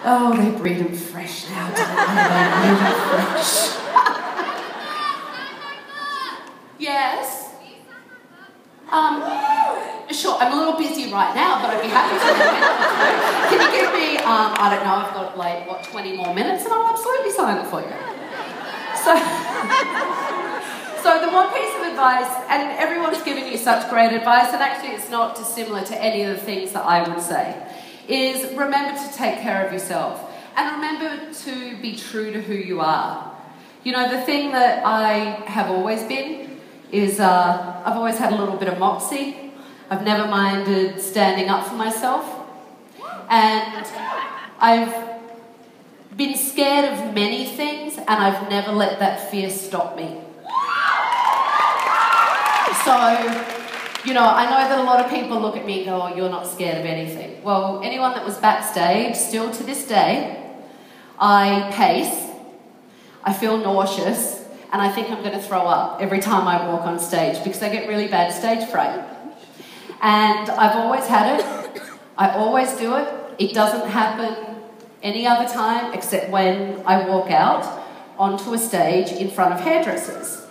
Oh, they breed them fresh now, don't they? They breed them fresh. Yes? Sure, I'm a little busy right now, but I'd be happy to. Can you give me, I don't know, I've got like, what, 20 more minutes, and I'll absolutely sign it for you. So the one piece of advice, and everyone's given you such great advice, and actually it's not dissimilar to any of the things that I would say, is remember to take care of yourself. And remember to be true to who you are. You know, the thing that I have always been is I've always had a little bit of moxie. I've never minded standing up for myself. And I've been scared of many things, and I've never let that fear stop me. So, you know, I know that a lot of people look at me and go, oh, you're not scared of anything. Well, anyone that was backstage, still to this day, I pace, I feel nauseous, and I think I'm going to throw up every time I walk on stage because I get really bad stage fright. And I've always had it. I always do it. It doesn't happen any other time except when I walk out onto a stage in front of hairdressers.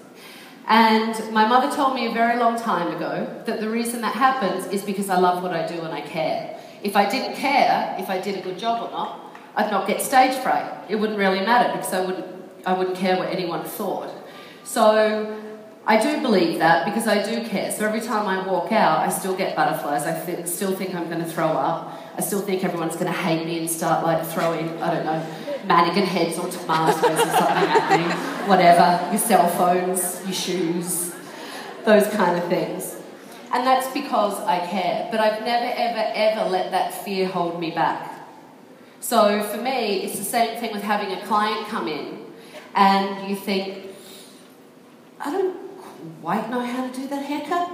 And my mother told me a very long time ago that the reason that happens is because I love what I do and I care. If I didn't care if I did a good job or not, I'd not get stage fright. It wouldn't really matter because I wouldn't care what anyone thought. So I do believe that because I do care. So every time I walk out, I still get butterflies. I still think I'm going to throw up. I still think everyone's going to hate me and start like throwing, I don't know, mannequin heads or tomatoes or something at me. Whatever, your cell phones, your shoes, those kind of things. And that's because I care. But I've never, ever, ever let that fear hold me back. So for me, it's the same thing with having a client come in and you think, I don't quite know how to do that haircut,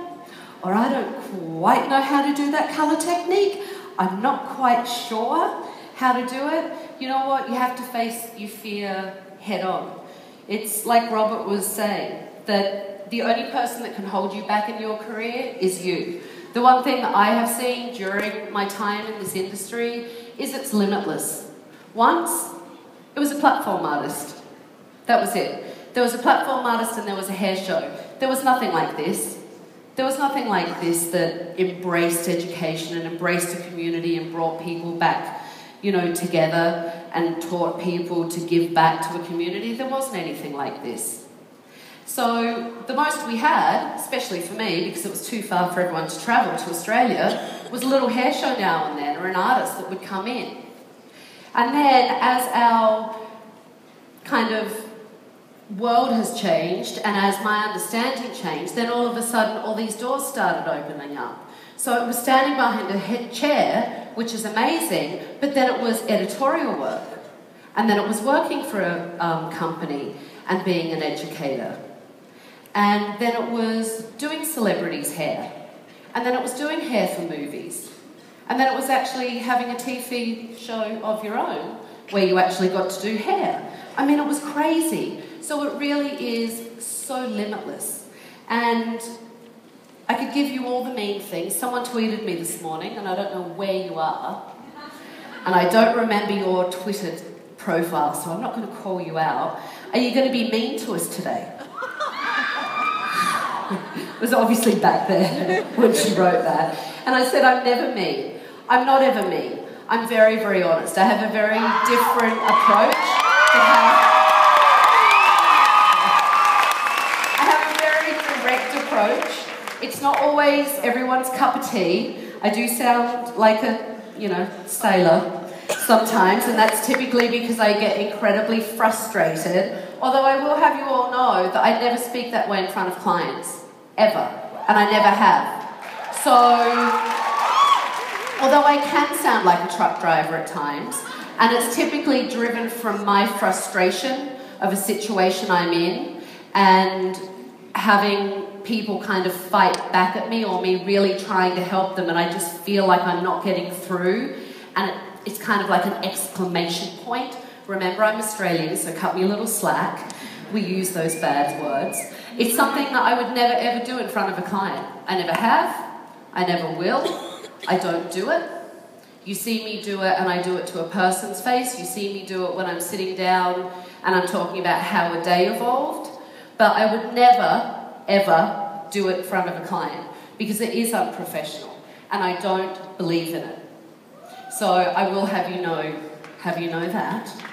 or I don't quite know how to do that colour technique. I'm not quite sure how to do it. You know what? You have to face your fear head on. It's like Robert was saying, that the only person that can hold you back in your career is you. The one thing that I have seen during my time in this industry is it's limitless. Once, it was a platform artist. That was it. There was a platform artist and there was a hair show. There was nothing like this. There was nothing like this that embraced education and embraced a community and brought people back, you know, together and taught people to give back to a community. There wasn't anything like this. So the most we had, especially for me, because it was too far for everyone to travel to Australia, was a little hair show now and then, or an artist that would come in. And then as our kind of world has changed, and as my understanding changed, then all of a sudden all these doors started opening up. So it was standing behind a head chair, which is amazing, but then it was editorial work. And then it was working for a company and being an educator. And then it was doing celebrities' hair. And then it was doing hair for movies. And then it was actually having a TV show of your own where you actually got to do hair. I mean, it was crazy. So it really is so limitless. And I could give you all the mean things. Someone tweeted me this morning, and I don't know where you are. And I don't remember your Twitter profile, so I'm not going to call you out. Are you going to be mean to us today? It was obviously back there when she wrote that. And I said, I'm never mean. I'm not ever mean. I'm very, very honest. I have a very different approach. I have a very direct approach. It's not always everyone's cup of tea. I do sound like a, sailor sometimes, and that's typically because I get incredibly frustrated. Although I will have you all know that I never speak that way in front of clients, ever, and I never have. So, although I can sound like a truck driver at times, and it's typically driven from my frustration of a situation I'm in, and having people kind of fight back at me, or me really trying to help them, and I just feel like I'm not getting through, and it's kind of like an exclamation point. Remember, I'm Australian, so cut me a little slack. We use those bad words. It's something that I would never ever do in front of a client. I never have. I never will. I don't do it. You see me do it, and I do it to a person's face. You see me do it when I'm sitting down and I'm talking about how a day evolved. But I would never, ever do it in front of a client because it is unprofessional, and I don't believe in it. So I will have you know that.